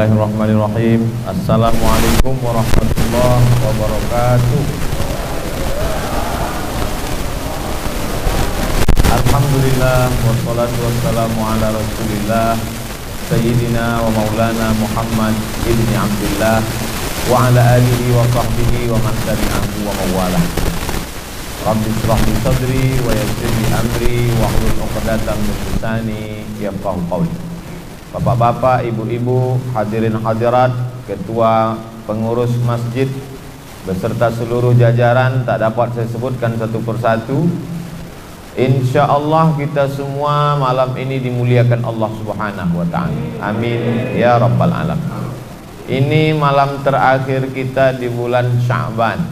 Bismillahirrahmanirrahim. Assalamualaikum warahmatullahi wabarakatuh. Alhamdulillah wassalatu wassalamu ala Rasulillah Sayyidina wa maulana Muhammad ibni Abdullah wa ala alihi wa sahbihi wa man tabi'ahu wa mawalah. Rabbi shrah li sadri wa yassir li amri wa hlul 'uqdatam min lisani yafqahu qawli. Bapak-bapak, ibu-ibu, hadirin hadirat, ketua pengurus masjid beserta seluruh jajaran, tak dapat saya sebutkan satu persatu. Insya Allah kita semua malam ini dimuliakan Allah Subhanahu wa ta'ala. Amin ya rabbal alamin. Ini malam terakhir kita di bulan Sya'ban.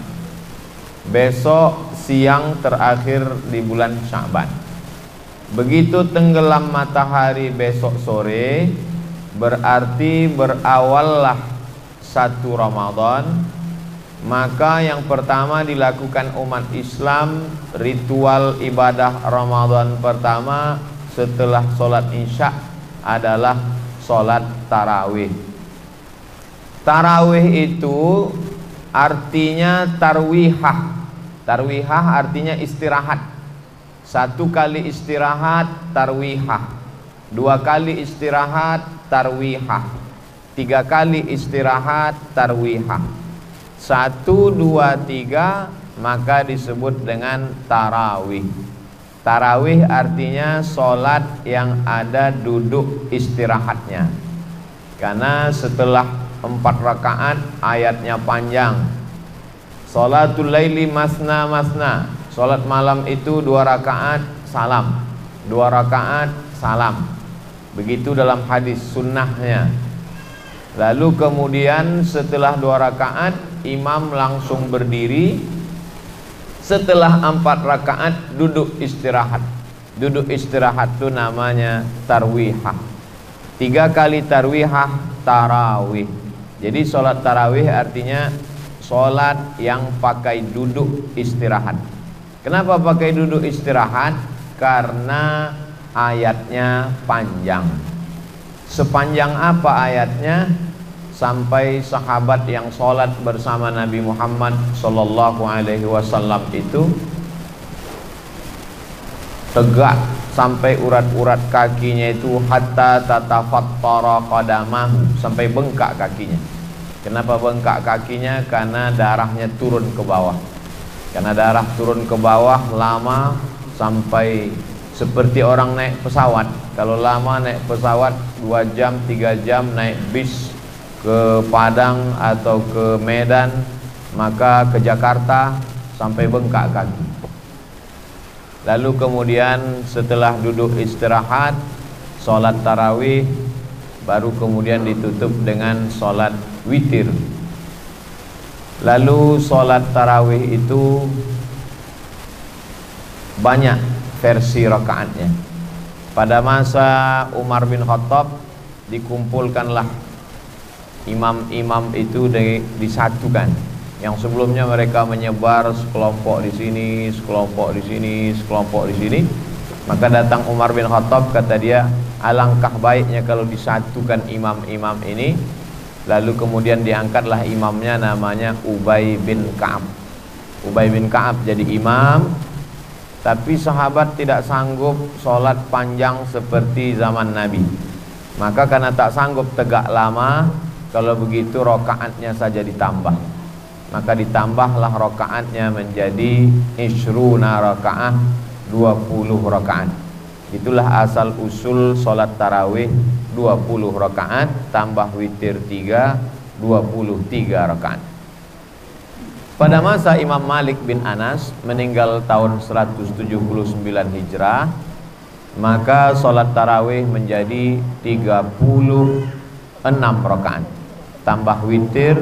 Besok siang terakhir di bulan Sya'ban. Begitu tenggelam matahari besok sore, berarti berawallah 1 Ramadan. Maka yang pertama dilakukan umat Islam, ritual ibadah Ramadan pertama setelah sholat isya adalah sholat tarawih. Tarawih itu artinya tarwihah. Tarwihah artinya istirahat. 1 kali istirahat tarwihah, 2 kali istirahat tarwihah, 3 kali istirahat tarwihah. 1, 2, 3 maka disebut dengan tarawih. Tarawih artinya sholat yang ada duduk istirahatnya. Karena setelah 4 rakaat ayatnya panjang. Sholatul laili masna masna. Sholat malam itu 2 rakaat salam, 2 rakaat salam. Begitu dalam hadis sunnahnya. Lalu kemudian setelah 2 rakaat imam langsung berdiri. Setelah 4 rakaat duduk istirahat. Duduk istirahat itu namanya tarwihah. 3 kali tarwihah tarawih. Jadi sholat tarawih artinya sholat yang pakai duduk istirahat. Kenapa pakai duduk istirahat? Karena ayatnya panjang. Sepanjang apa ayatnya? Sampai sahabat yang sholat bersama Nabi Muhammad Sallallahu Alaihi Wasallam itu tegak sampai urat-urat kakinya itu hatta tatafattara qadamahu, sampai bengkak kakinya. Kenapa bengkak kakinya? Karena darahnya turun ke bawah. Karena darah turun ke bawah lama, sampai seperti orang naik pesawat. Kalau lama naik pesawat 2 jam 3 jam naik bis ke Padang atau ke Medan, maka ke Jakarta sampai bengkak kaki. Lalu kemudian setelah duduk istirahat sholat tarawih, baru kemudian ditutup dengan sholat witir. Lalu sholat tarawih itu banyak versi rakaatnya. Pada masa Umar bin Khattab dikumpulkanlah imam-imam itu disatukan. Yang sebelumnya mereka menyebar sekelompok di sini, sekelompok di sini, sekelompok di sini. Maka datang Umar bin Khattab, kata dia, alangkah baiknya kalau disatukan imam-imam ini. Lalu kemudian diangkatlah imamnya, namanya Ubay bin Ka'ab. Ubay bin Ka'ab jadi imam. Tapi sahabat tidak sanggup sholat panjang seperti zaman Nabi. Maka karena tak sanggup tegak lama, kalau begitu rokaatnya saja ditambah. Maka ditambahlah rokaatnya menjadi ishruna rokaat, 20 rokaat. Itulah asal usul sholat tarawih, 20 rakaat tambah witir 3, 23 rakaat. Pada masa Imam Malik bin Anas meninggal tahun 179 Hijrah, maka sholat tarawih menjadi 36 rakaat tambah witir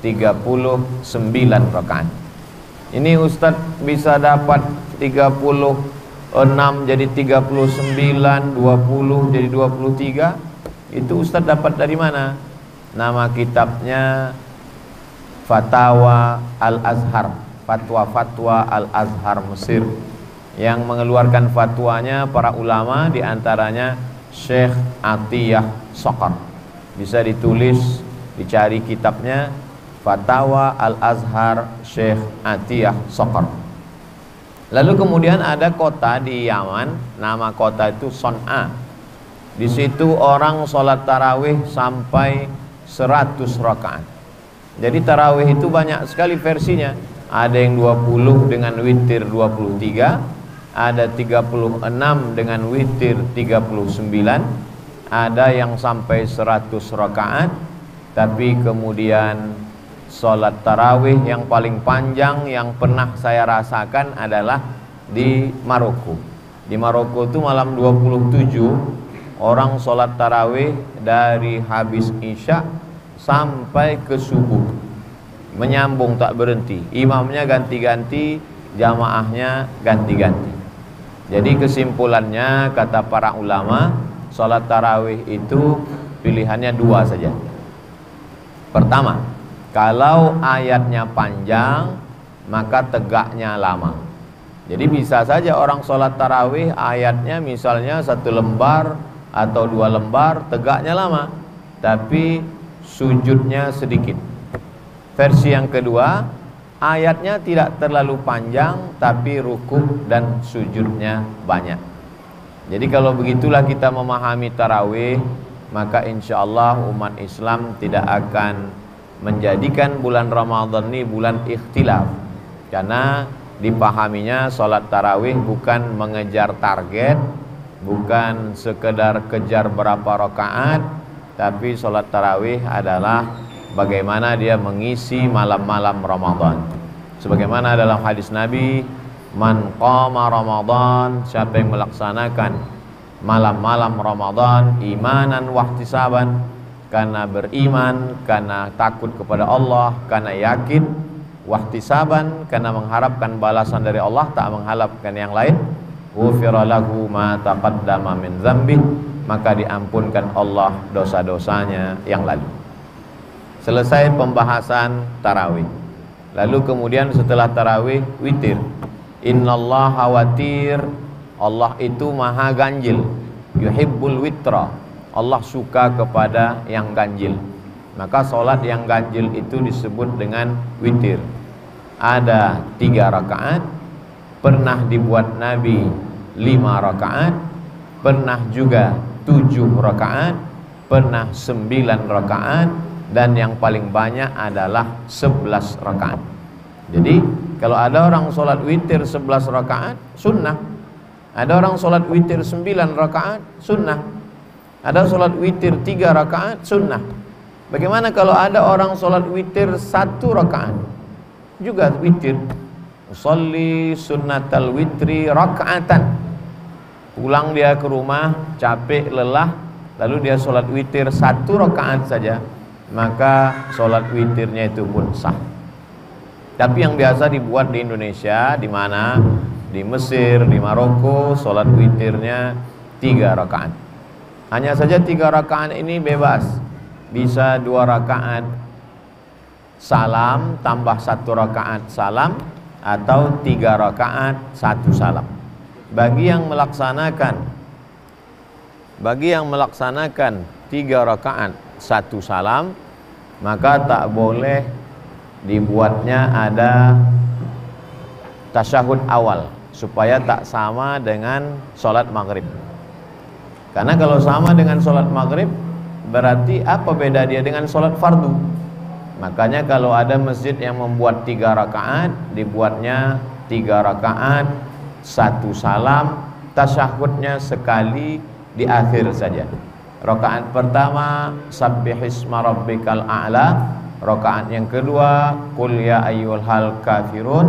39 rakaat. Ini Ustadz bisa dapat 36 jadi 39, 20 jadi 23. Itu Ustadz dapat dari mana? Nama kitabnya Fatawa Al-Azhar, Fatwa-Fatwa Al-Azhar Mesir. Yang mengeluarkan fatwanya para ulama, diantaranya Syekh Atiyah Sokar. Bisa ditulis, dicari kitabnya, Fatawa Al-Azhar Syekh Atiyah Saqar. Lalu kemudian ada kota di Yaman, nama kota itu Son'a. Di situ orang sholat tarawih sampai 100 rakaat. Jadi tarawih itu banyak sekali versinya. Ada yang 20 dengan witir 23, ada 36 dengan witir 39, ada yang sampai 100 rakaat. Tapi kemudian sholat tarawih yang paling panjang yang pernah saya rasakan adalah di Maroko. Di Maroko itu malam 27 orang sholat tarawih dari habis isya sampai ke subuh, menyambung tak berhenti. Imamnya ganti-ganti, jamaahnya ganti-ganti. Jadi kesimpulannya kata para ulama, sholat tarawih itu pilihannya dua saja. Pertama, kalau ayatnya panjang maka tegaknya lama. Jadi bisa saja orang sholat tarawih ayatnya misalnya 1 lembar atau 2 lembar, tegaknya lama, tapi sujudnya sedikit. Versi yang kedua, ayatnya tidak terlalu panjang tapi rukuk dan sujudnya banyak. Jadi kalau begitulah kita memahami tarawih, maka insya Allah umat Islam tidak akan menjadikan bulan Ramadan ini bulan ikhtilaf. Karena dipahaminya sholat tarawih bukan mengejar target, bukan sekedar kejar berapa rakaat, tapi sholat tarawih adalah bagaimana dia mengisi malam-malam Ramadan. Sebagaimana dalam hadis Nabi, man qama Ramadan, siapa yang melaksanakan malam-malam Ramadan imanan wahtisaban, karena beriman, karena takut kepada Allah, karena yakin, wahtisaban, karena mengharapkan balasan dari Allah, tak mengharapkan yang lain, ghufira lahu ma taqaddama min dzambih, maka diampunkan Allah dosa-dosanya yang lalu. Selesai pembahasan tarawih. Lalu kemudian setelah tarawih witir. Innallaha watir, Allah itu maha ganjil. Yuhibbul witra, Allah suka kepada yang ganjil. Maka sholat yang ganjil itu disebut dengan witir. Ada 3 rakaat, pernah dibuat Nabi 5 rakaat, pernah juga 7 rakaat, pernah 9 rakaat, dan yang paling banyak adalah 11 rakaat. Jadi kalau ada orang sholat witir 11 rakaat sunnah, ada orang sholat witir 9 rakaat sunnah, ada sholat witir 3 rakaat sunnah. Bagaimana kalau ada orang sholat witir 1 rakaat juga witir? Usolli sunnatal witri rakaatan. Pulang dia ke rumah capek lelah, lalu dia sholat witir 1 rakaat saja, maka sholat witirnya itu pun sah. Tapi yang biasa dibuat di Indonesia, di mana? Di Mesir, di Maroko, sholat witirnya 3 rakaat. Hanya saja 3 rakaat ini bebas. Bisa 2 rakaat salam tambah 1 rakaat salam, atau 3 rakaat 1 salam. Bagi yang melaksanakan 3 rakaat 1 salam, maka tak boleh dibuatnya ada tasyahud awal, supaya tak sama dengan sholat maghrib. Karena kalau sama dengan sholat maghrib, berarti apa beda dia dengan sholat fardu? Makanya kalau ada masjid yang membuat 3 rakaat, dibuatnya 3 rakaat 1 salam, tasyahudnya sekali di akhir saja. Rakaat pertama sabbihisma rabbikal a'la, rakaat yang kedua qul ya ayyuhal kafirun,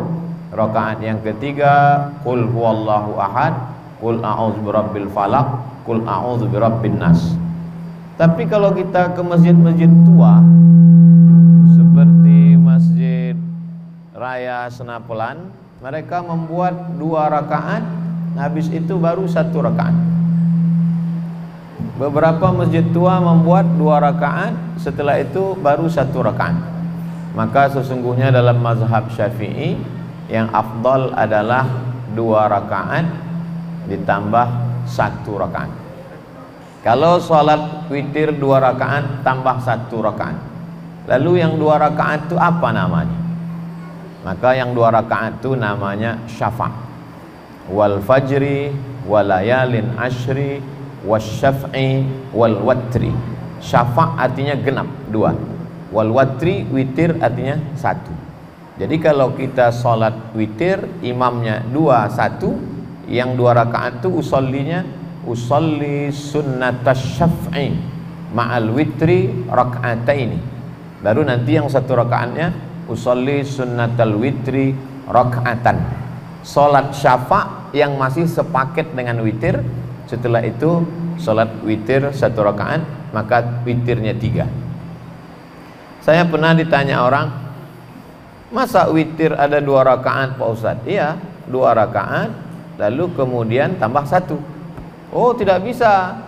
rakaat yang ketiga qul huwallahu ahad, qul a'udzu birabbil falaq, qul a'udzu birabbin nas. Tapi kalau kita ke masjid-masjid tua seperti Masjid Raya Senapelan, mereka membuat 2 rakaat, habis itu baru 1 rakaat. Beberapa masjid tua membuat 2 rakaat, setelah itu baru 1 rakaat. Maka sesungguhnya dalam mazhab Syafi'i yang afdal adalah 2 rakaat ditambah 1 rakaat. Kalau sholat witir 2 rakaat tambah 1 rakaat, lalu yang 2 rakaat itu apa namanya? Maka yang 2 rakaat itu namanya syafa'. Wal fajri walayalin ashri wasyaf'i wal watri. Syafa' artinya genap 2, wal watri witir artinya 1. Jadi kalau kita sholat witir, imamnya 2 1, yang 2 rakaat itu usolli sunnatas syaf'i ma'al witri raka'ataini. Baru nanti yang 1 rakaatnya usolli sunnatal witri raka'atan. Sholat syafa' yang masih sepaket dengan witir. Setelah itu sholat witir 1 rakaat, maka witirnya 3. Saya pernah ditanya orang, masa witir ada 2 rakaat Pak Ustadz? Iya, 2 rakaat lalu kemudian tambah 1. Oh, tidak bisa.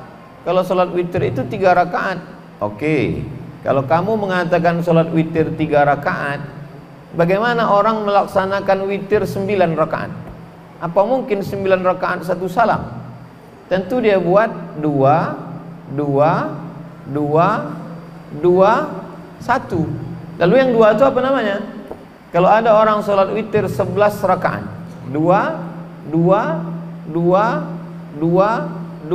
Kalau sholat witir itu 3 rakaat. Oke, kalau kamu mengatakan sholat witir 3 rakaat, bagaimana orang melaksanakan witir 9 rakaat? Apa mungkin 9 rakaat 1 salam? Tentu dia buat 2 2 2 2 1. Lalu yang 2 itu apa namanya? Kalau ada orang sholat witir 11 rakaat, 2 2 2 2 2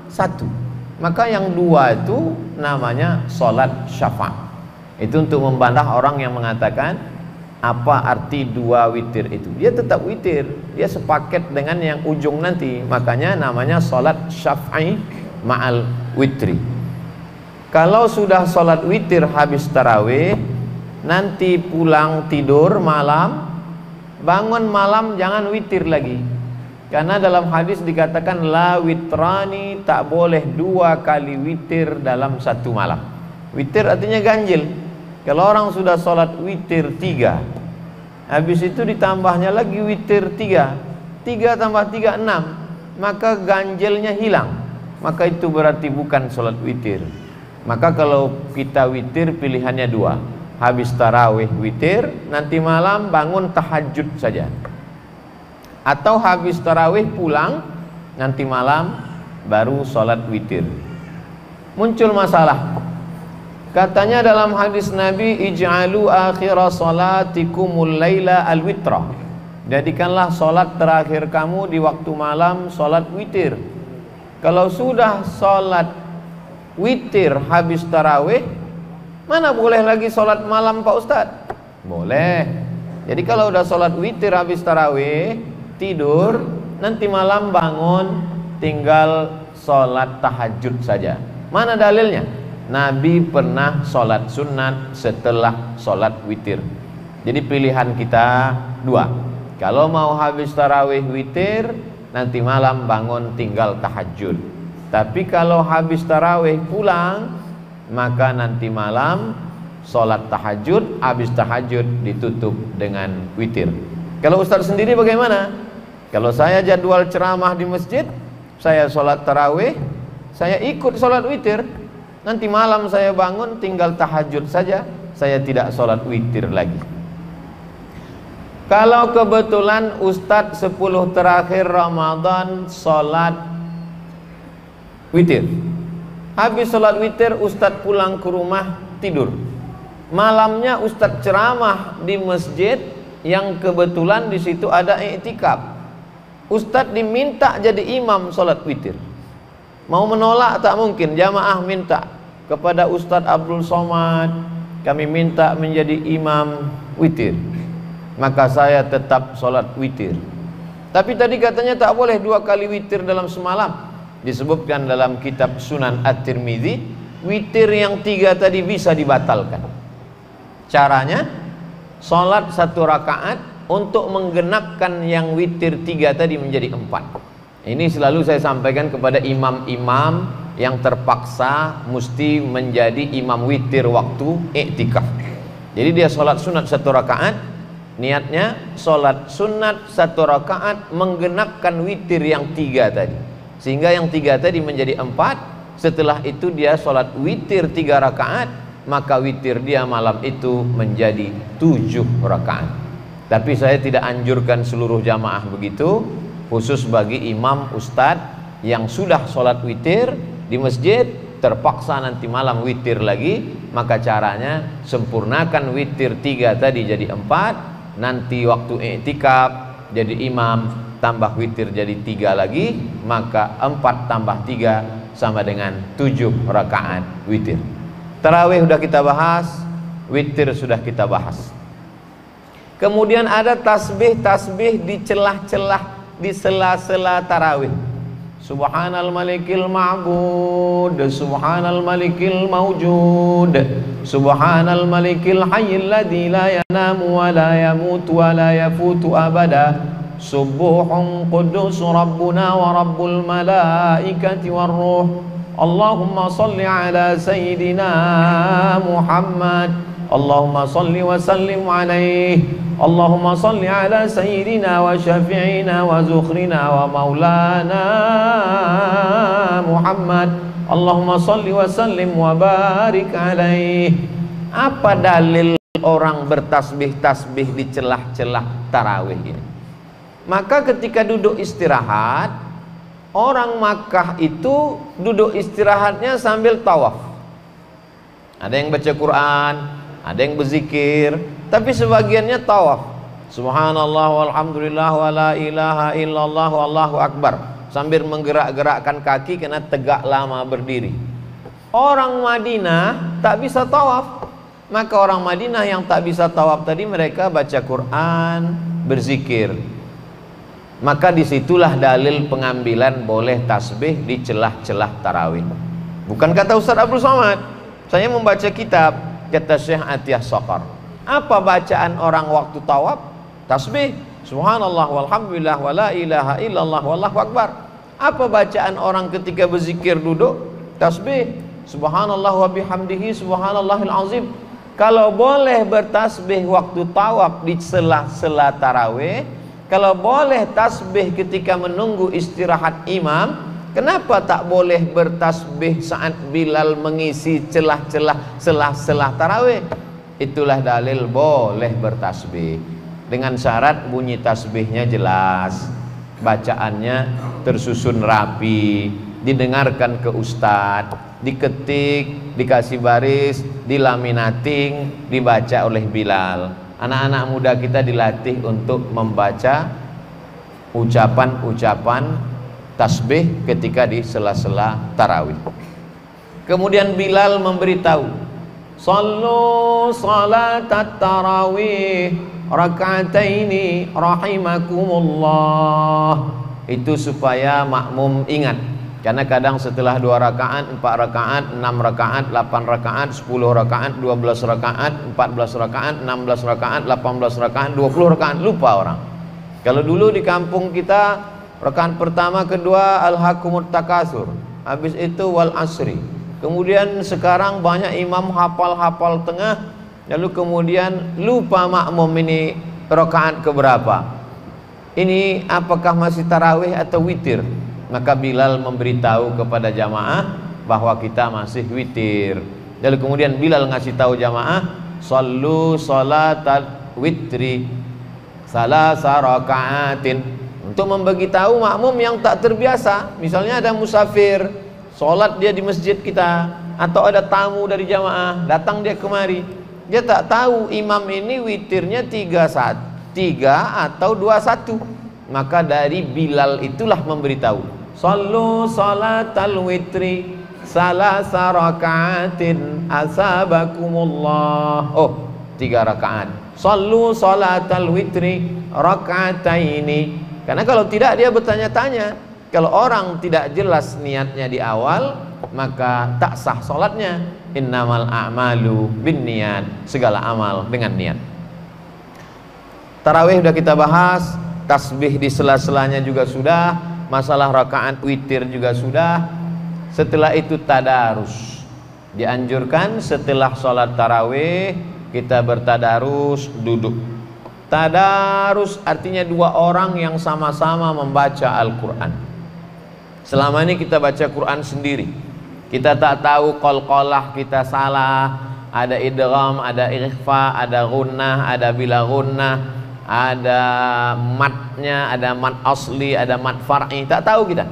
1, maka yang 2 itu namanya sholat syafa'. Itu untuk membantah orang yang mengatakan apa arti 2 witir itu. Dia tetap witir, dia sepaket dengan yang ujung nanti, makanya namanya sholat syaf'i ma'al witri. Kalau sudah sholat witir habis tarawih, nanti pulang tidur malam, bangun malam jangan witir lagi, karena dalam hadis dikatakan la witrani, tak boleh 2 kali witir dalam 1 malam. Witir artinya ganjil. Kalau orang sudah sholat witir 3, habis itu ditambahnya lagi witir 3, 3 tambah 3 6, maka ganjilnya hilang, maka itu berarti bukan sholat witir. Maka kalau kita witir pilihannya 2, habis tarawih witir, nanti malam bangun tahajud saja, atau habis tarawih pulang, nanti malam baru sholat witir. Muncul masalah, katanya dalam hadis Nabi, ij'alu akhira salatikumul laila al-witra, jadikanlah sholat terakhir kamu di waktu malam sholat witir. Kalau sudah sholat witir habis tarawih, mana boleh lagi sholat malam Pak Ustadz? Boleh. Jadi kalau udah sholat witir habis tarawih, tidur, nanti malam bangun, tinggal sholat tahajud saja. Mana dalilnya? Nabi pernah sholat sunat setelah sholat witir. Jadi pilihan kita 2. Kalau mau habis tarawih witir, nanti malam bangun tinggal tahajud. Tapi kalau habis tarawih pulang, maka nanti malam sholat tahajud, habis tahajud ditutup dengan witir. Kalau Ustadz sendiri bagaimana? Kalau saya jadwal ceramah di masjid, saya sholat tarawih, saya ikut sholat witir, nanti malam saya bangun tinggal tahajud saja, saya tidak sholat witir lagi. Kalau kebetulan Ustadz 10 terakhir Ramadan sholat witir, habis sholat witir Ustadz pulang ke rumah tidur, malamnya Ustadz ceramah di masjid yang kebetulan di situ ada i'tikaf, Ustadz diminta jadi imam sholat witir. Mau menolak tak mungkin, jamaah minta kepada Ustadz Abdul Somad, kami minta menjadi imam witir, maka saya tetap sholat witir. Tapi tadi katanya tak boleh 2 kali witir dalam semalam. Disebutkan dalam kitab Sunan At-Tirmidzi, witir yang 3 tadi bisa dibatalkan. Caranya, sholat 1 rakaat untuk menggenapkan yang witir 3 tadi menjadi 4. Ini selalu saya sampaikan kepada imam-imam yang terpaksa mesti menjadi imam witir waktu iktikaf. Jadi dia sholat sunat 1 rakaat, niatnya sholat sunat 1 rakaat menggenapkan witir yang 3 tadi, sehingga yang 3 tadi menjadi 4. Setelah itu dia sholat witir 3 rakaat, maka witir dia malam itu menjadi 7 rakaat. Tapi saya tidak anjurkan seluruh jamaah begitu, khusus bagi imam ustadz yang sudah sholat witir, di masjid, terpaksa nanti malam witir lagi, maka caranya sempurnakan witir 3 tadi jadi 4, nanti waktu i'tikaf jadi imam, tambah witir jadi 3 lagi, maka 4 tambah 3 sama dengan 7 rakaat witir. Tarawih sudah kita bahas, witir sudah kita bahas. Kemudian ada tasbih-tasbih di celah-celah, di sela-sela tarawih. Subhanal malikil ma'bud, subhanal malikil mawjud, subhanal malikil hayyil ladzi la yanamu wa la yamutu wa la yafutu abada, subuhun qudus rabbuna wa rabbul malaikati war ruh, Allahumma salli ala sayyidina Muhammad, Allahumma salli wa sallim alaihi, Allahumma salli ala sayyidina wa syafi'ina wa zukhrina wa maulana Muhammad, Allahumma salli wa sallim wa barik alaihi. Apa dalil orang bertasbih-tasbih di celah-celah tarawih ini? Maka ketika duduk istirahat, orang Makkah itu duduk istirahatnya sambil tawaf. Ada yang baca Quran, ada yang berzikir, tapi sebagiannya tawaf. Subhanallah walhamdulillah wa la ilaha illallah wallahu akbar, sambil menggerak-gerakkan kaki karena tegak lama berdiri. Orang Madinah tak bisa tawaf, maka orang Madinah yang tak bisa tawaf tadi mereka baca Quran, berzikir. Maka disitulah dalil pengambilan boleh tasbih di celah-celah tarawih. Bukan kata Ustaz Abdul Somad, saya membaca kitab, kata Syekh Atiyah Sokor. Apa bacaan orang waktu tawaf? Tasbih, subhanallah walhamdulillah wa la ilaha illallah wallahu akbar. Apa bacaan orang ketika berzikir duduk? Tasbih, subhanallah wa bihamdihi subhanallahil azim. Kalau boleh bertasbih waktu tawaf di sela-sela tarawih, kalau boleh tasbih ketika menunggu istirahat imam, kenapa tak boleh bertasbih saat Bilal mengisi celah-celah sela-sela tarawih? Itulah dalil boleh bertasbih, dengan syarat bunyi tasbihnya jelas, bacaannya tersusun rapi, didengarkan ke ustadz, diketik, dikasih baris, dilaminating, dibaca oleh Bilal. Anak-anak muda kita dilatih untuk membaca ucapan-ucapan tasbih ketika di sela-sela tarawih. Kemudian Bilal memberitahu, sallu salatat tarawih raka'ataini rahimakumullah. Itu supaya makmum ingat, karena kadang setelah 2 rakaat, 4 rakaat, 6 rakaat, 8 rakaat, 10 rakaat, 12 rakaat, 14 rakaat, 16 rakaat, 18 rakaat, 20 rakaat, lupa orang. Kalau dulu di kampung kita, rakaat pertama, kedua alhaqumut takasur, habis itu wal asri. Kemudian sekarang banyak imam hafal-hafal tengah, lalu kemudian lupa makmum ini rakaat keberapa. Ini apakah masih tarawih atau witir? Maka Bilal memberitahu kepada jamaah bahwa kita masih witir. Lalu kemudian Bilal ngasih tahu jamaah, sallu salatal witri salasa raka'atin, untuk memberitahu makmum yang tak terbiasa. Misalnya ada musafir, sholat dia di masjid kita, atau ada tamu dari jamaah datang dia kemari, dia tak tahu imam ini witirnya 3 atau 2-1. Maka dari Bilal itulah memberitahu, sallu salatal witri salasa raka'atin asabakumullah. Oh, 3 rakaat. Sallu salatal witri raka'ataini. Karena kalau tidak dia bertanya-tanya. Kalau orang tidak jelas niatnya di awal, maka tak sah salatnya. Innamal a'malu binniyat, segala amal dengan niat. Tarawih sudah kita bahas, tasbih di sela-selanya juga sudah, masalah rakaat witir juga sudah. Setelah itu tadarus. Dianjurkan setelah sholat tarawih kita bertadarus duduk. Tadarus artinya 2 orang yang sama-sama membaca Al-Quran. Selama ini kita baca Quran sendiri, kita tak tahu qalqalah kita salah, ada idgham, ada ikhfa, ada gunnah, ada bila gunnah, ada matnya, ada mat asli, ada mat far'i, tak tahu kita.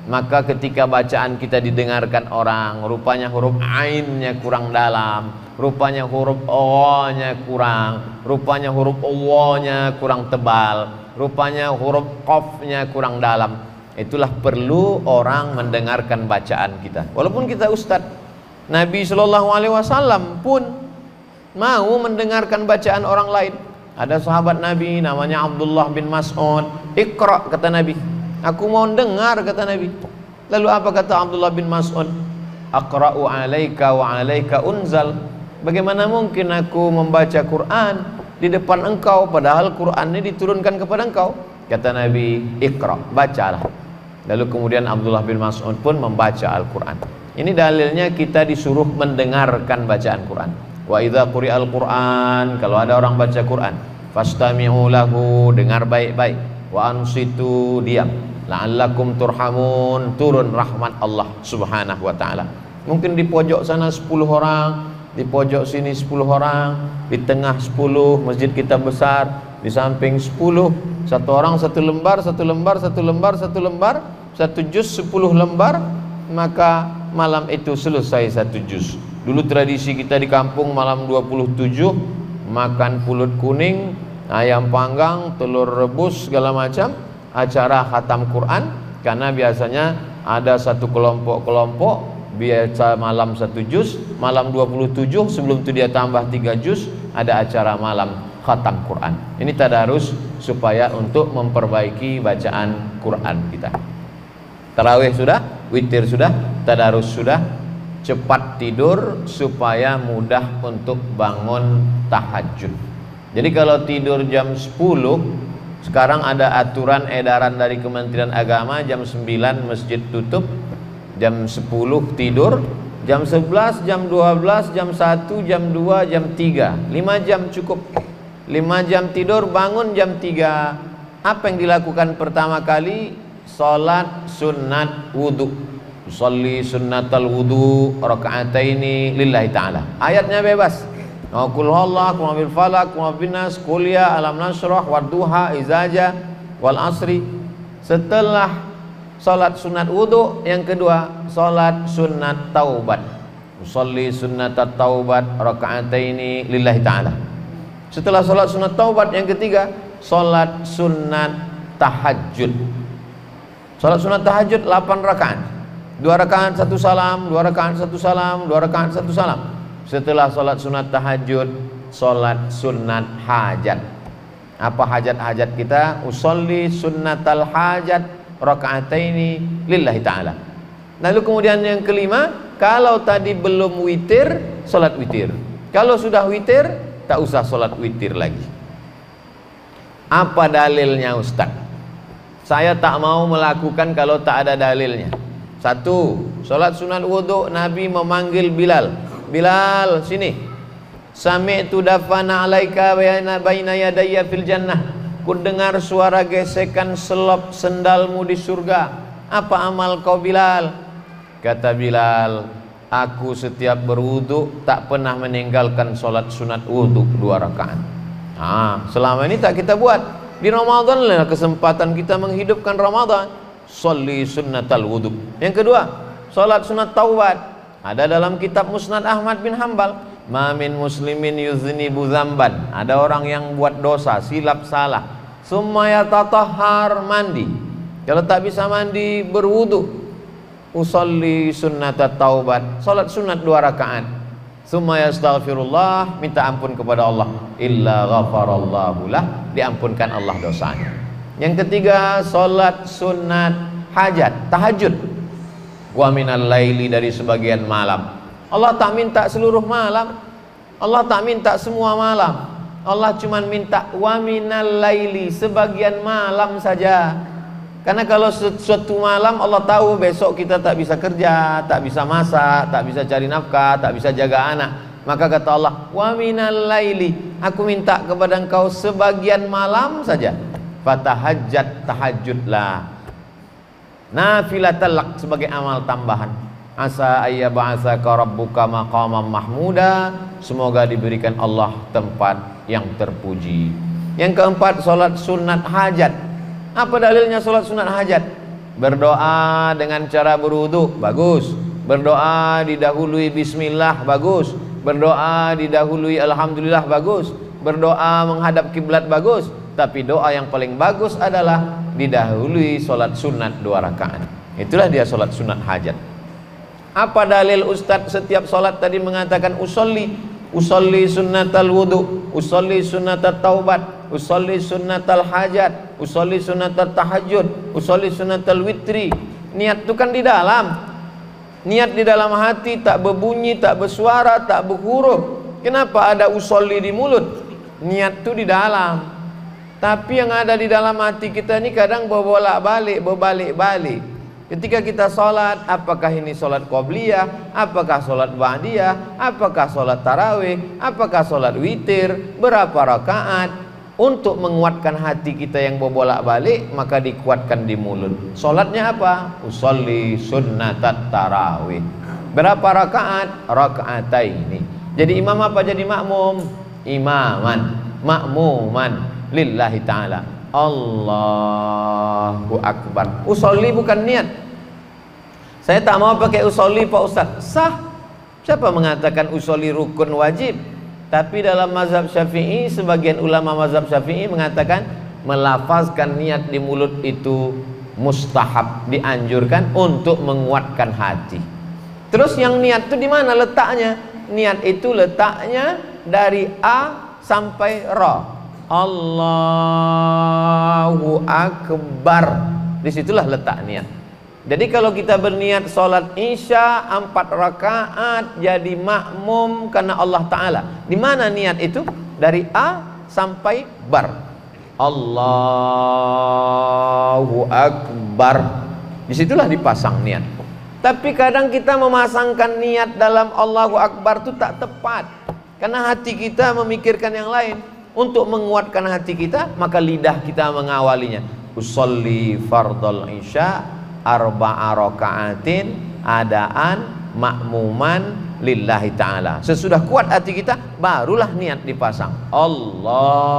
maka ketika bacaan kita didengarkan orang, rupanya huruf ainnya kurang dalam, rupanya huruf o-nya kurang, rupanya huruf o-nya kurang tebal, rupanya huruf qaf-nya kurang dalam. Itulah perlu orang mendengarkan bacaan kita. Walaupun kita ustadz, Nabi SAW pun mau mendengarkan bacaan orang lain. Ada sahabat Nabi namanya Abdullah bin Mas'ud, "Iqra," kata Nabi. "Aku mau dengar," kata Nabi. Lalu apa kata Abdullah bin Mas'ud? "Aqra'u 'alaika wa 'alaika unzal." Bagaimana mungkin aku membaca Quran di depan engkau padahal Quran ini diturunkan kepada engkau? Kata Nabi, "Iqra," bacalah. Lalu kemudian Abdullah bin Mas'ud pun membaca Al-Quran. Ini dalilnya kita disuruh mendengarkan bacaan Quran. Wa idza quri'al Quran, kalau ada orang baca Quran, fastami'u lahu, dengar baik-baik. Wa ansitu, diam. La'allakum turhamun, turun rahmat Allah Subhanahu wa taala. Mungkin di pojok sana 10 orang, di pojok sini 10 orang, di tengah 10, masjid kita besar, di samping 10, satu orang satu lembar, satu lembar, satu lembar, satu lembar, satu juz 10 lembar, maka malam itu selesai satu juz. Dulu tradisi kita di kampung malam 27 makan pulut kuning, ayam panggang, telur rebus segala macam, acara khatam Quran. Karena biasanya ada satu kelompok-kelompok biasa malam satu juz, malam 27 sebelum itu dia tambah 3 juz, ada acara malam khatam Quran. Ini tadarus supaya untuk memperbaiki bacaan Quran kita. Tarawih sudah, witir sudah, tadarus sudah, cepat tidur supaya mudah untuk bangun tahajud. Jadi kalau tidur jam 10, sekarang ada aturan edaran dari Kementerian Agama, jam 9 masjid tutup, jam 10 tidur, jam 11, jam 12, jam 1, jam 2, jam 3, 5 jam cukup. 5 jam tidur, bangun jam 3. Apa yang dilakukan pertama kali? Salat sunat wudu. Usolli sunnatal wudu raka'ataini lillahi ta'ala. Ayatnya bebas. Qul huwallahu, qul bil falaq, qul bin nas, qul ya alam nasrah, wadduha, izaja, wal asri. Setelah salat sunat wudu, yang kedua salat sunat taubat. Usolli sunnatat taubat raka'ataini lillahi ta'ala. Setelah salat sunat taubat, yang ketiga salat sunat tahajud. Salat sunat tahajud 8 rakaat. 2 rakaat 1 salam, 2 rakaat 1 salam, 2 rakaat 1 salam. Setelah salat sunat tahajud, salat sunat hajat. Apa hajat-hajat kita? Usolli sunnatal hajat raka'ataini lillahi ta'ala. Lalu kemudian yang kelima, kalau tadi belum witir, salat witir. Kalau sudah witir, tak usah salat witir lagi. Apa dalilnya Ustaz? Saya tak mau melakukan kalau tak ada dalilnya. 1. Salat sunat wudu, Nabi memanggil Bilal. Bilal, sini. Sami'tu dafana alaika baina yadayya fil jannah. Ku dengar suara gesekan selop sendalmu di surga. Apa amal kau Bilal? Kata Bilal, aku setiap berwudu tak pernah meninggalkan salat sunat wudu 2 rakaat. Selama ini tak kita buat. Di Ramadan lah kesempatan kita menghidupkan Ramadan. Sholli sunnatal wudu. Yang kedua, salat sunat taubat. Ada dalam kitab Musnad Ahmad bin Hanbal, ma min muslimin yuznibu dzamban. Ada orang yang buat dosa, silap salah, summa yatatahhar, mandi. Kalau tak bisa mandi, berwudu. Usolli sunnatat taubat, salat sunat 2 rakaat. Summa yastaghfirullah, minta ampun kepada Allah. Illa ghafarallahu lah, diampunkan Allah dosanya. Yang ketiga, salat sunat hajat, tahajud. Wa minal laili, dari sebagian malam. Allah tak minta seluruh malam. Allah tak minta semua malam. Allah cuma minta wa minal laili, sebagian malam saja. Karena kalau suatu malam Allah tahu besok kita tak bisa kerja, tak bisa masak, tak bisa cari nafkah, tak bisa jaga anak. Maka kata Allah, wa minal laili, aku minta kepada engkau sebagian malam saja. Fatahajjat, tahajudlah. Nafilatal, sebagai amal tambahan. Asa ayyab'atsaka rabbuka maqaman mahmuda, semoga diberikan Allah tempat yang terpuji. Yang keempat, salat sunat hajat. Apa dalilnya salat sunat hajat? Berdoa dengan cara berwudu, bagus. Berdoa didahului bismillah, bagus. Berdoa didahului alhamdulillah, bagus. Berdoa menghadap kiblat, bagus. Tapi doa yang paling bagus adalah didahului solat sunat 2 rakaat. Itulah dia solat sunat hajat. Apa dalil Ustadz setiap solat tadi mengatakan usolli sunnatal wudu, usolli sunnatat taubat, usolli sunnatal hajat, usolli sunnatat tahajud, usolli sunnatal witri. Niat itu kan di dalam. Niat di dalam hati, tak berbunyi, tak bersuara, tak berhuruf. Kenapa ada usolli di mulut? Niat itu di dalam. Tapi yang ada di dalam hati kita ini kadang berbalik-balik. Ketika kita sholat, apakah ini sholat qobliyah, apakah sholat ba'diyah, apakah sholat tarawih, apakah sholat witir, berapa rakaat? Untuk menguatkan hati kita yang berbolak-balik, maka dikuatkan di mulut. Sholatnya apa? Usolli sunnatat tarawih. Berapa rakaat? Raka'ataini. Jadi imam apa jadi makmum? Imaman, makmuman lillahi ta'ala. Allahu Akbar. Usolli bukan niat. Saya tak mau pakai usolli Pak Ustaz. Sah. Siapa mengatakan usolli rukun wajib? Tapi dalam mazhab Syafi'i, sebagian ulama mazhab Syafi'i mengatakan melafazkan niat di mulut itu mustahab, dianjurkan untuk menguatkan hati. Terus yang niat itu di mana letaknya? Niat itu letaknya dari A sampai Ra. Allahu Akbar. Disitulah letak niat. Jadi kalau kita berniat sholat isya 4 rakaat jadi makmum karena Allah Ta'ala, di mana niat itu? Dari A sampai Bar. Allahu Akbar. Disitulah dipasang niat. Tapi kadang kita memasangkan niat dalam Allahu Akbar itu tak tepat, karena hati kita memikirkan yang lain. Untuk menguatkan hati kita, maka lidah kita mengawalinya. Usolli fardal isya 4 rakaatin adaan makmuman lillahi ta'ala. Sesudah kuat hati kita, barulah niat dipasang. Allahu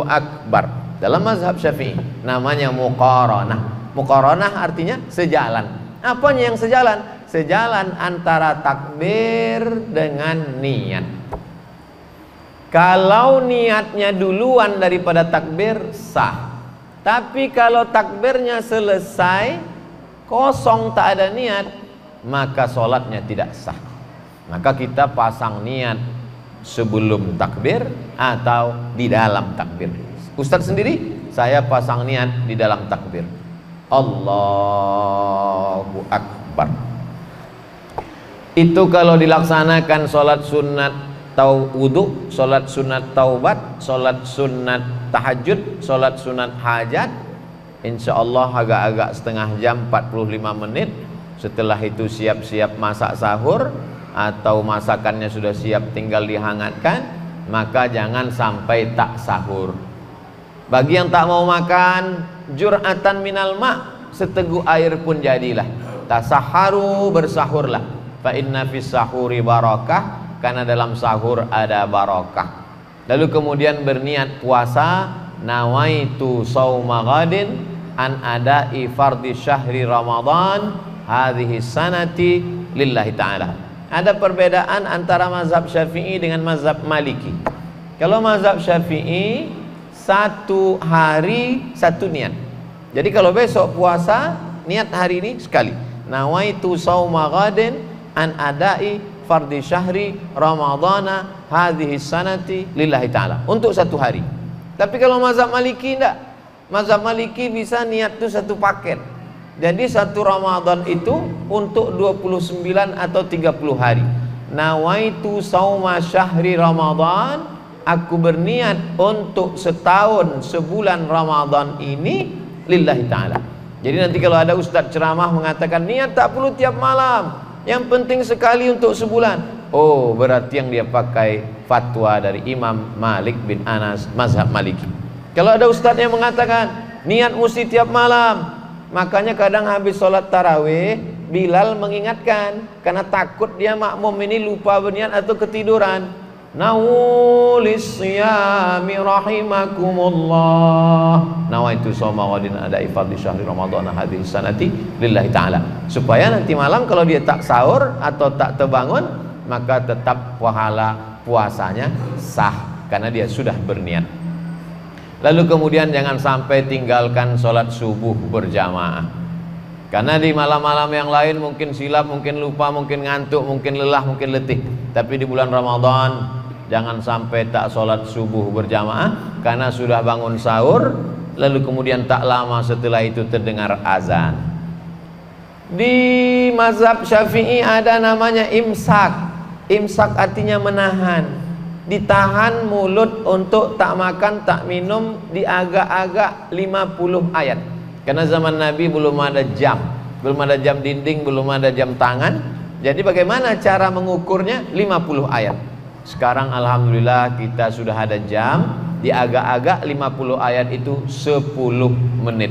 Akbar. Dalam mazhab Syafi'i namanya muqaranah. Muqaranah artinya sejalan. Apanya yang sejalan? Sejalan antara takbir dengan niat. Kalau niatnya duluan daripada takbir, sah. Tapi kalau takbirnya selesai, kosong, tak ada niat, maka sholatnya tidak sah. Maka kita pasang niat sebelum takbir atau di dalam takbir. Ustadz sendiri, saya pasang niat di dalam takbir. Allahu Akbar. Itu kalau dilaksanakan sholat sunat wudu, sholat sunat taubat, sholat sunat tahajud, sholat sunat hajat, insya Allah agak-agak setengah jam 45 menit. Setelah itu siap-siap masak sahur, atau masakannya sudah siap tinggal dihangatkan, maka jangan sampai tak sahur. Bagi yang tak mau makan, jur'atan minal ma', seteguk air pun jadilah. Tasaharu, bersahurlah. Fa inna fis sahuri barakah, karena dalam sahur ada barakah. Lalu kemudian berniat puasa, nawaitu sauma ghadin an adai fardhi syahri Ramadan hadhihi sanati lillahi ta'ala. Ada perbedaan antara mazhab Syafi'i dengan mazhab Maliki. Kalau mazhab Syafi'i, 1 hari 1 niat. Jadi kalau besok puasa, niat hari ini sekali. Nawaitu sauma ghadin an adai fardhi syahri Ramadana hadhihi sanati lillahi ta'ala, untuk 1 hari. Tapi kalau mazhab Maliki enggak. Mazhab Maliki bisa niat itu 1 paket. Jadi 1 Ramadan itu untuk 29 atau 30 hari. Nawaitu sauma syahri Ramadan, aku berniat untuk setahun, sebulan Ramadan ini lillahi ta'ala. Jadi nanti kalau ada ustadz ceramah mengatakan niat tak perlu tiap malam, yang penting sekali untuk sebulan. Oh, berarti yang dia pakai fatwa dari Imam Malik bin Anas, mazhab Maliki. Kalau ada ustadz yang mengatakan niat mesti tiap malam, makanya kadang habis sholat tarawih Bilal mengingatkan, karena takut dia makmum ini lupa berniat atau ketiduran. Nawulis siyami rahimakumullah. Nawaitu shoma ghadin ada ifadhi syahri Ramadan hadhihi sanati lillahi ta'ala. Supaya nanti malam kalau dia tak sahur atau tak terbangun, maka tetap pahala puasanya sah karena dia sudah berniat. Lalu kemudian jangan sampai tinggalkan sholat subuh berjamaah. Karena di malam-malam yang lain mungkin silap, mungkin lupa, mungkin ngantuk, mungkin lelah, mungkin letih. Tapi di bulan Ramadan jangan sampai tak sholat subuh berjamaah karena sudah bangun sahur, lalu kemudian tak lama setelah itu terdengar azan. Di mazhab Syafi'i ada namanya imsak. Imsak artinya menahan, ditahan mulut untuk tak makan, tak minum di agak-agak 50 ayat. Karena zaman Nabi belum ada jam, belum ada jam dinding, belum ada jam tangan. Jadi bagaimana cara mengukurnya? 50 ayat. Sekarang alhamdulillah kita sudah ada jam, di agak-agak 50 ayat itu 10 menit.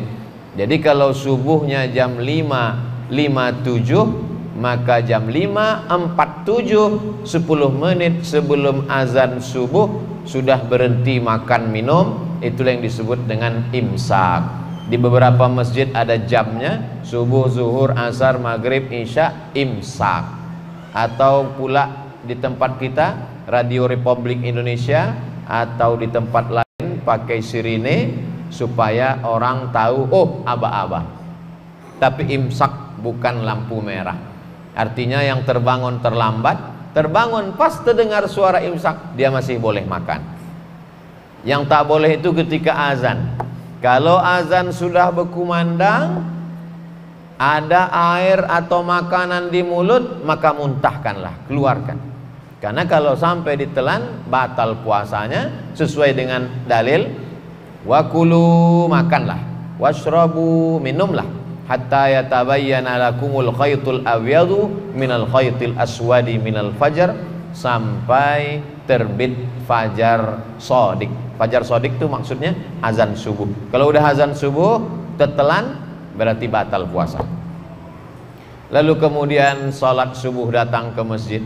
Jadi kalau subuhnya jam 5.57, maka jam 5.47, 10 menit sebelum azan subuh sudah berhenti makan minum. Itulah yang disebut dengan imsak. Di beberapa masjid ada jamnya, subuh, zuhur, asar, maghrib, isya, imsak. Atau pula di tempat kita Radio Republik Indonesia atau di tempat lain pakai sirine supaya orang tahu, oh aba-aba. Tapi imsak bukan lampu merah. Artinya yang terbangun terlambat, terbangun pas terdengar suara imsak, dia masih boleh makan. Yang tak boleh itu ketika azan. Kalau azan sudah berkumandang, ada air atau makanan di mulut, maka muntahkanlah, keluarkan. Karena kalau sampai ditelan, batal puasanya sesuai dengan dalil. Wakulu, makanlah, washrabu, minumlah, hatta yatabayyana lakumul khaytul abyadu minal khaytil aswadi minal fajar, sampai terbit fajar sodik. Fajar sodik itu maksudnya azan subuh. Kalau udah azan subuh tertelan, berarti batal puasa. Lalu kemudian salat subuh datang ke masjid.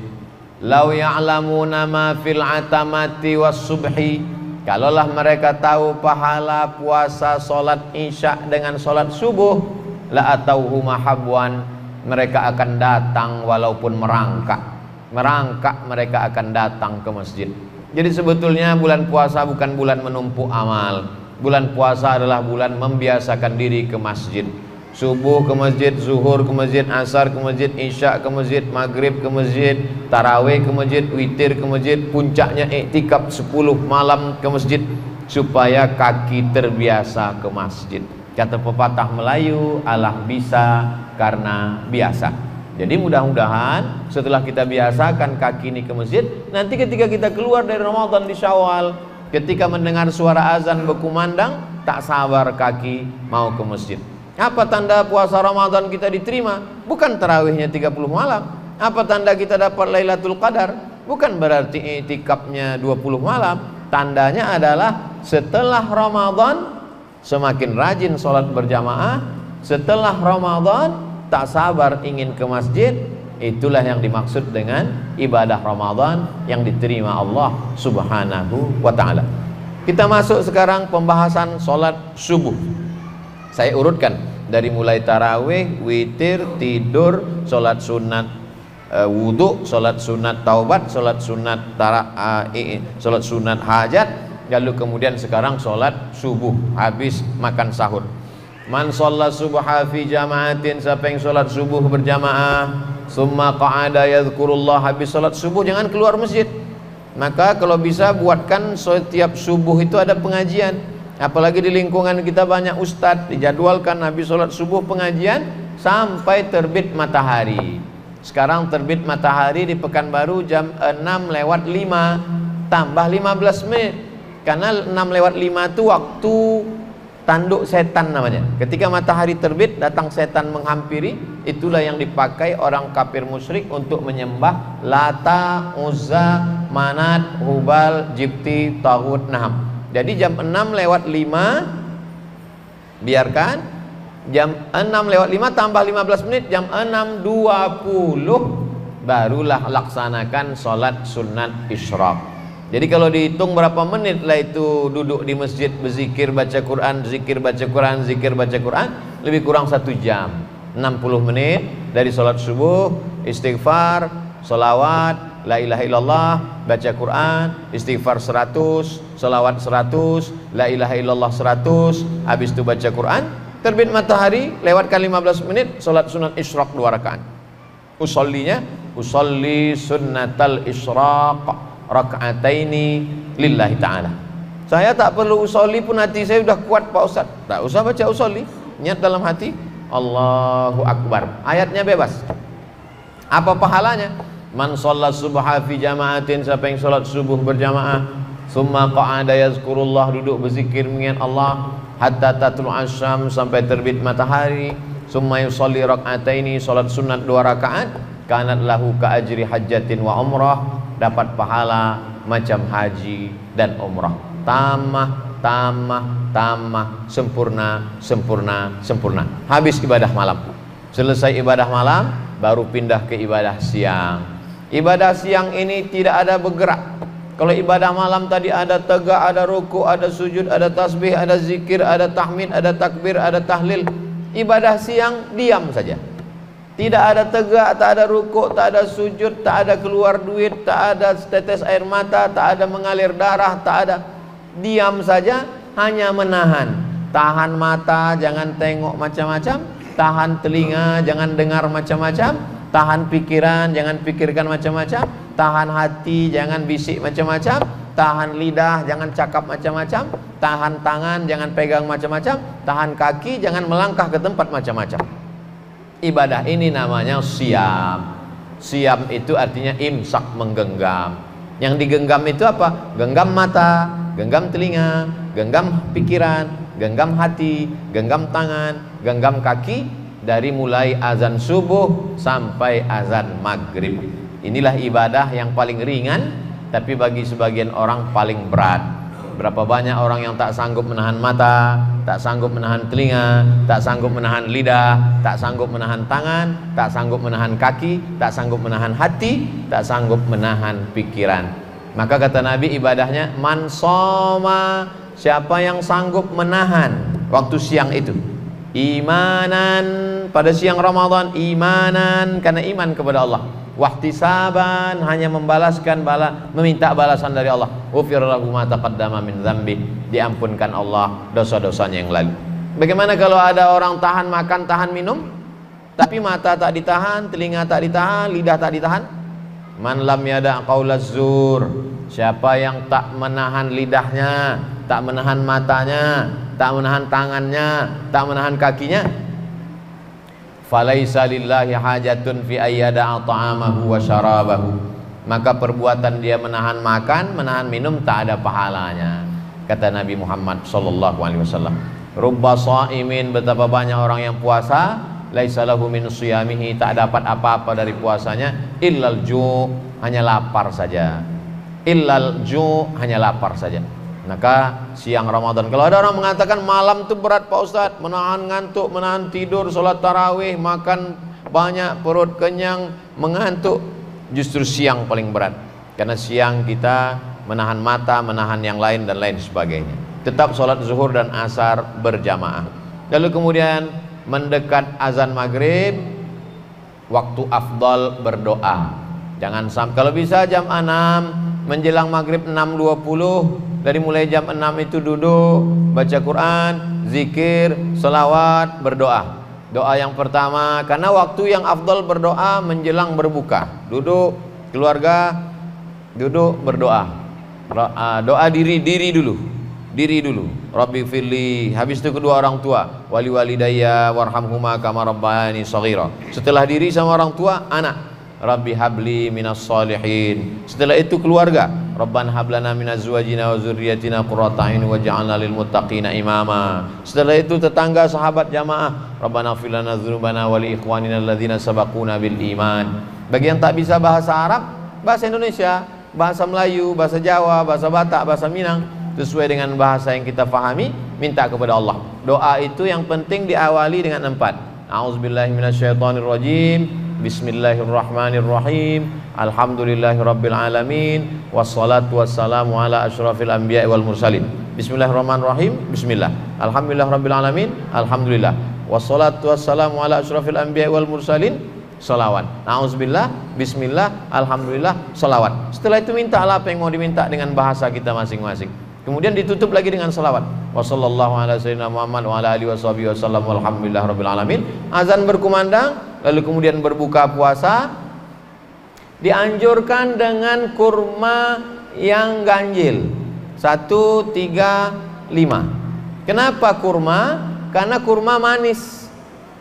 Lau ya'lamuna ma fil atamati was subhi, kalaulah mereka tahu pahala puasa salat isya dengan salat subuh, la atauhu mahabwan, mereka akan datang walaupun merangkak. Merangkak mereka akan datang ke masjid. Jadi sebetulnya bulan puasa bukan bulan menumpuk amal. Bulan puasa adalah bulan membiasakan diri ke masjid. Subuh ke masjid, zuhur ke masjid, asar ke masjid, isya ke masjid, maghrib ke masjid, tarawih ke masjid, witir ke masjid, puncaknya iktikaf 10 malam ke masjid, supaya kaki terbiasa ke masjid. Kata pepatah Melayu, Allah bisa karena biasa. Jadi mudah-mudahan setelah kita biasakan kaki ini ke masjid, nanti ketika kita keluar dari Ramadan di Syawal, ketika mendengar suara azan berkumandang, tak sabar kaki mau ke masjid. Apa tanda puasa Ramadan kita diterima? Bukan tarawihnya 30 malam. Apa tanda kita dapat Lailatul Qadar? Bukan berarti i'tikafnya 20 malam. Tandanya adalah setelah Ramadan semakin rajin sholat berjamaah. Setelah Ramadan tak sabar ingin ke masjid. Itulah yang dimaksud dengan ibadah Ramadan yang diterima Allah Subhanahu wa ta'ala. Kita masuk sekarang pembahasan sholat subuh. Saya urutkan dari mulai tarawih, witir, tidur, sholat sunat wudhu, sholat sunat taubat, sholat sunat sholat sunat hajat, lalu kemudian sekarang sholat subuh habis makan sahur. Man sholat subha fi jama'atin, siapa yang sholat subuh berjamaah, summa qa'ada yadhkurullah, habis sholat subuh jangan keluar masjid. Maka kalau bisa buatkan setiap subuh itu ada pengajian. Apalagi di lingkungan kita banyak ustadz, dijadwalkan habis sholat subuh pengajian sampai terbit matahari. Sekarang terbit matahari di Pekanbaru jam 6:05 tambah 15 menit. Karena 6:05 itu waktu tanduk setan namanya. Ketika matahari terbit datang setan menghampiri, itulah yang dipakai orang kafir musyrik untuk menyembah Lata, Uzza, Manat, Hubal, Jibti, Taghut, Naham. Jadi jam 6:05 biarkan, jam 6:05 tambah 15 menit, jam 6:20 barulah laksanakan sholat sunat isyraq. Jadi kalau dihitung berapa menit lah itu duduk di masjid berzikir, baca Quran, zikir, baca Quran, zikir, baca Quran, lebih kurang 1 jam. 60 menit dari sholat subuh, istighfar, sholawat, la ilaha illallah, baca Quran, istighfar 100, sholawat 100, la ilaha illallah 100, habis itu baca Quran, terbit matahari, lewatkan 15 menit, sholat sunat isyraq 2 rakaat. Usolli sunnatal isyraq raka'ataini lillahi ta'ala. Saya tak perlu usolli pun hati saya sudah kuat Pak Ustaz. Tak usah baca usolli, niat dalam hati Allahu Akbar. Ayatnya bebas. Apa pahalanya? Man shalla subha fi jama'atin, siapa yang salat subuh berjamaah, summa qa'ada yazkurullah, duduk berzikir mengingat Allah, hatta tatlu asyam, sampai terbit matahari, summa yusalli raka'ataini, salat sunat 2 rakaat, kanat lahu ka ajri hajjatin wa umrah, dapat pahala macam haji dan umrah. Tamah, sempurna, sempurna, sempurna. Habis ibadah malam. Selesai ibadah malam, baru pindah ke ibadah siang. Ibadah siang ini tidak ada bergerak. Kalau ibadah malam tadi ada tegak, ada ruku, ada sujud, ada tasbih, ada zikir, ada tahmid, ada takbir, ada tahlil. Ibadah siang diam saja. Tidak ada tegak, tak ada rukuk, tak ada sujud, tak ada keluar duit, tak ada tetes air mata, tak ada mengalir darah, tak ada. Diam saja, hanya menahan. Tahan mata, jangan tengok macam-macam. Tahan telinga, jangan dengar macam-macam. Tahan pikiran, jangan pikirkan macam-macam. Tahan hati, jangan bisik macam-macam. Tahan lidah, jangan cakap macam-macam. Tahan tangan, jangan pegang macam-macam. Tahan kaki, jangan melangkah ke tempat macam-macam. Ibadah ini namanya siam. Siam itu artinya imsak, menggenggam. Yang digenggam itu apa? Genggam mata, genggam telinga, genggam pikiran, genggam hati, genggam tangan, genggam kaki, dari mulai azan subuh sampai azan maghrib. Inilah ibadah yang paling ringan, tapi bagi sebagian orang paling berat. Berapa banyak orang yang tak sanggup menahan mata, tak sanggup menahan telinga, tak sanggup menahan lidah, tak sanggup menahan tangan, tak sanggup menahan kaki, tak sanggup menahan hati, tak sanggup menahan pikiran. Maka kata Nabi, ibadahnya man shoma, siapa yang sanggup menahan waktu siang itu, imanan, pada siang Ramadan, imanan karena iman kepada Allah, wahtisaban, hanya membalaskan meminta balasan dari Allah, ghufir lahu ma taqaddama min dzambi, diampunkan Allah dosa-dosanya yang lalu. Bagaimana kalau ada orang tahan makan, tahan minum, tapi mata tak ditahan, telinga tak ditahan, lidah tak ditahan? Man lam yada' qaulaz zur, siapa yang tak menahan lidahnya, tak menahan matanya, tak menahan tangannya, tak menahan kakinya, falaisa lillahi hajatun fi ayyada'a ta'amahu wa syarabahu, maka perbuatan dia menahan makan, menahan minum tak ada pahalanya. Kata Nabi Muhammad sallallahu alaihi wasallam, rubba shaimin, betapa banyak orang yang puasa, laisa lahu min shiyamihi, tak dapat apa-apa dari puasanya, illal ju', hanya lapar saja. Illal ju', hanya lapar saja. Maka siang Ramadan, kalau ada orang mengatakan malam itu berat Pak Ustadz, menahan ngantuk, menahan tidur, sholat tarawih, makan banyak, perut kenyang, mengantuk, justru siang paling berat. Karena siang kita menahan mata, menahan yang lain dan lain sebagainya. Tetap sholat zuhur dan asar berjamaah. Lalu kemudian mendekat azan maghrib, waktu afdal berdoa. Jangan sampai, kalau bisa jam 6 menjelang maghrib 6.20, dari mulai jam 6 itu duduk baca Quran, zikir, selawat, berdoa. Doa yang pertama, karena waktu yang afdal berdoa menjelang berbuka. Duduk keluarga, duduk berdoa. Doa diri dulu. Rabbi firli, habis itu kedua orang tua, wali walidayya warhamhuma kama rabbayani shaghira. Setelah diri sama orang tua, anak, Rabbi habli minas salihin. Setelah itu keluarga, Rabbana hablana minaz azwajina wa dzurriyyatina qurrata a'yun waj'alna lil muttaqina imama. Setelah itu tetangga, sahabat, jamaah, Rabbana ighfir lana dzunubana wa li ikhwanina alladzina sabaquna bil iman. Bagi yang tak bisa bahasa Arab, bahasa Indonesia, bahasa Melayu, bahasa Jawa, bahasa Batak, bahasa Minang, sesuai dengan bahasa yang kita fahami, minta kepada Allah. Doa itu yang penting diawali dengan 4. A'udzubillahi minasyaitonirrajim, bismillahirrahmanirrahim, Alhamdulillahirabbil alamin wassalatu wassalamu ala asyrafil anbiya'i wal mursalin. Bismillahirrahmanirrahim. Bismillah. Alhamdulillahirabbil alamin. Alhamdulillah. Wassalatu wassalamu ala asyrafil anbiya'i wal mursalin. Salawat. Nauzubillah, bismillah, alhamdulillah, salawat. Setelah itu mintalah apa yang mau diminta dengan bahasa kita masing-masing. Kemudian ditutup lagi dengan salawat. Wassallallahu ala sayyidina Muhammad wa ala alihi washabihi wasallam walhamdulillahirabbil alamin. Azan berkumandang, lalu kemudian berbuka puasa. Dianjurkan dengan kurma yang ganjil. 1, 3, 5. Kenapa kurma? Karena kurma manis.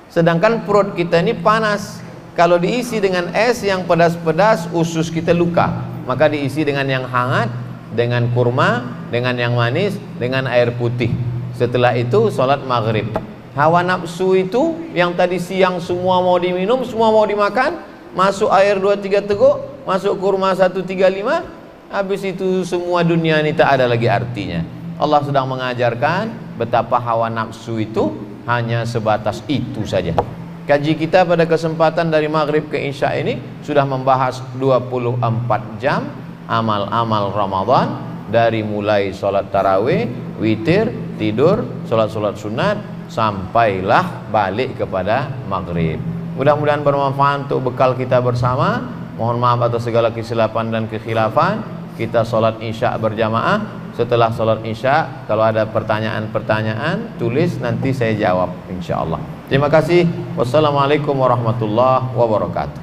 Sedangkan perut kita ini panas. Kalau diisi dengan es yang pedas-pedas, usus kita luka. Maka diisi dengan yang hangat, dengan kurma, dengan yang manis, dengan air putih. Setelah itu sholat maghrib. Hawa nafsu itu yang tadi siang semua mau diminum, semua mau dimakan, masuk air 2-3 teguk, masuk kurma 1-3-5, habis itu semua dunia ini tak ada lagi artinya. Allah sedang mengajarkan betapa hawa nafsu itu hanya sebatas itu saja. Kaji kita pada kesempatan dari maghrib ke isya ini sudah membahas 24 jam amal-amal Ramadan, dari mulai sholat tarawih, witir, tidur, sholat-sholat sunat, sampailah balik kepada maghrib. Mudah-mudahan bermanfaat untuk bekal kita bersama. Mohon maaf atas segala kesilapan dan kekhilafan. Kita sholat isya berjamaah. Setelah sholat isya, kalau ada pertanyaan-pertanyaan, tulis, nanti saya jawab insyaallah. Terima kasih. Wassalamualaikum warahmatullahi wabarakatuh.